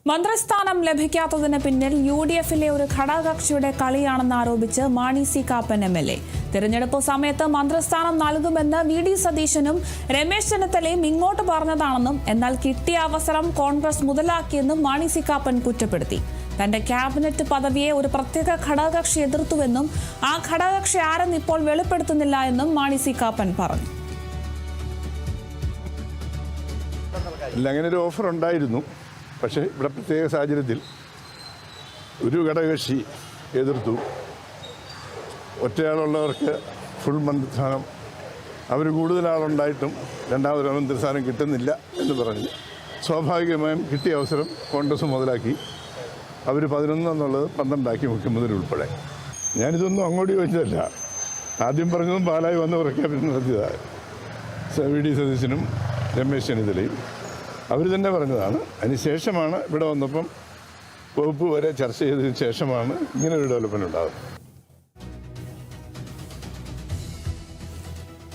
മന്ത്രിസ്ഥാനം ലഭിക്കാത്തതിന് പിന്നിൽ യുഡിഎഫിലെ ഒരു ഘടകകക്ഷിയുടെ കളിയാണെന്ന് ആരോപിച്ച് മാണി സി കാപ്പൻ എംഎൽഎ. തിരഞ്ഞെടുപ്പ് സമയത്ത് മന്ത്രിസ്ഥാനം നൽകുമെന്ന് വി.ഡി. സതീശനും രമേശ് ചെന്നിത്തലയും ഇങ്ങോട്ട് പറഞ്ഞതാണെന്നും എന്നാൽ കിട്ടിയ അവസരം കോൺഗ്രസ് മുതലാക്കിയെന്നും മാണി സി കാപ്പൻ കുറ്റപ്പെടുത്തി. തന്റെ ക്യാബിനറ്റ് പദവിയെ ഒരു പ്രത്യേക ഘടകകക്ഷി എതിർത്തുവെന്നും ആ ഘടകകക്ഷി ആരെന്ന് ഇപ്പോൾ വെളിപ്പെടുത്തുന്നില്ല എന്നും മാണി സി കാപ്പൻ പറഞ്ഞു. അങ്ങനെ ഒരു ഓഫർ ഉണ്ടായിരുന്നു. പക്ഷേ ഇവിടെ പ്രത്യേക സാഹചര്യത്തിൽ ഒരു ഘടകകക്ഷി എതിർത്തു. ഒറ്റയാളുള്ളവർക്ക് ഫുൾ മന്ത്രിസ്ഥാനം, അവർ കൂടുതൽ ആളുണ്ടായിട്ടും രണ്ടാമതൊരു മന്ത്രിസ്ഥാനം കിട്ടുന്നില്ല എന്ന് പറഞ്ഞ് സ്വാഭാവികമായും കിട്ടിയ അവസരം കോൺഗ്രസ് മുതലാക്കി. അവർ 11 എന്നുള്ളത് 12 മുഖ്യമന്ത്രി ഉൾപ്പെടെ. ഞാനിതൊന്നും അങ്ങോട്ട് ചോദിച്ചതല്ല. ആദ്യം പറഞ്ഞതും പാലായി വന്ന് പ്രഖ്യാപനം നടത്തിയതാണ്. വി.ഡി. സതീശനും രമേശ് ചെന്നിത്തലയും അവർ തന്നെ പറഞ്ഞതാണ്. അതിനുശേഷമാണ് ഇവിടെ വന്നപ്പം വകുപ്പ് വരെ ചർച്ച ചെയ്തതിന് ശേഷമാണ് ഇങ്ങനെ ഒരു ഡെവലപ്മെന്റ് ഉണ്ടാകുന്നത്.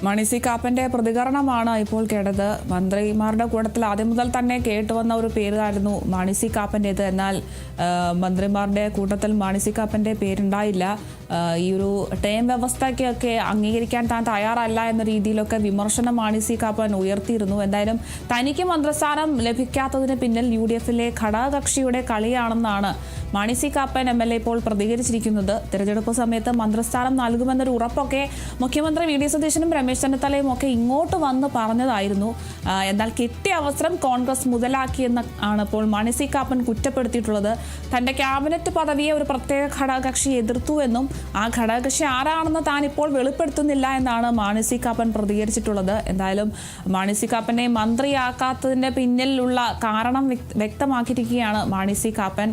മാണി സി കാപ്പന്റെ പ്രതികരണമാണ് ഇപ്പോൾ കേട്ടത്. മന്ത്രിമാരുടെ കൂട്ടത്തിൽ ആദ്യം മുതൽ തന്നെ കേട്ടുവന്ന ഒരു പേരായിരുന്നു മാണി സി കാപ്പൻ്റേത്. എന്നാൽ മന്ത്രിമാരുടെ കൂട്ടത്തിൽ മാണി സി കാപ്പന്റെ പേരുണ്ടായില്ല. ഈ ഒരു ടേം വ്യവസ്ഥയ്ക്കൊക്കെ അംഗീകരിക്കാൻ താൻ തയ്യാറല്ല എന്ന രീതിയിലൊക്കെ വിമർശനം മാണി സി കാപ്പൻ ഉയർത്തിയിരുന്നു. എന്തായാലും തനിക്ക് മന്ത്രിസ്ഥാനം ലഭിക്കാത്തതിന് പിന്നിൽ യുഡിഎഫിലെ ഘടകകക്ഷിയുടെ കളിയാണെന്നാണ് മാണി സി കാപ്പൻ എംഎൽഎ ഇപ്പോൾ പ്രതികരിച്ചിരിക്കുന്നത്. തിരഞ്ഞെടുപ്പ് സമയത്ത് മന്ത്രിസ്ഥാനം നൽകുമെന്നൊരു ഉറപ്പൊക്കെ മുഖ്യമന്ത്രി വി.ഡി. സതീശനും രമേശ് ചെന്നിത്തലയും ഒക്കെ ഇങ്ങോട്ട് വന്ന് പറഞ്ഞതായിരുന്നു. എന്നാൽ കിട്ടിയ അവസരം കോൺഗ്രസ് മുതലാക്കിയെന്ന് ആണ് ഇപ്പോൾ മാണി സി കാപ്പൻ കുറ്റപ്പെടുത്തിയിട്ടുള്ളത്. തന്റെ ക്യാബിനറ്റ് പദവിയെ ഒരു പ്രത്യേക ഘടകകക്ഷി എതിർത്തുവെന്നും ആ ഘടകകക്ഷി ആരാണെന്ന് താൻ ഇപ്പോൾ വെളിപ്പെടുത്തുന്നില്ല എന്നാണ് മാണി സി കാപ്പൻ പ്രതികരിച്ചിട്ടുള്ളത്. എന്തായാലും മാണി സി കാപ്പനെ മന്ത്രിയാക്കാത്തതിന്റെ പിന്നിലുള്ള കാരണം വ്യക്തമാക്കിയിരിക്കുകയാണ് മാണി സി കാപ്പൻ.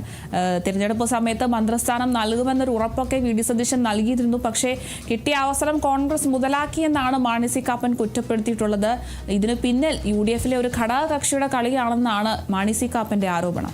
തിരഞ്ഞെടുപ്പ് സമയത്ത് മന്ത്രിസ്ഥാനം നൽകുമെന്നൊരു ഉറപ്പൊക്കെ വി.ഡി. സതീശൻ നൽകിയിരുന്നു. പക്ഷേ കിട്ടിയ അവസരം കോൺഗ്രസ് മുതലാക്കിയെന്നാണ് മാണി സി കാപ്പൻ കുറ്റപ്പെടുത്തിയിട്ടുള്ളത്. ഇതിനു പിന്നിൽ യുഡിഎഫിലെ ഒരു ഘടകകക്ഷിയുടെ കളിയാണെന്നാണ് മാണി സി കാപ്പന്റെ ആരോപണം.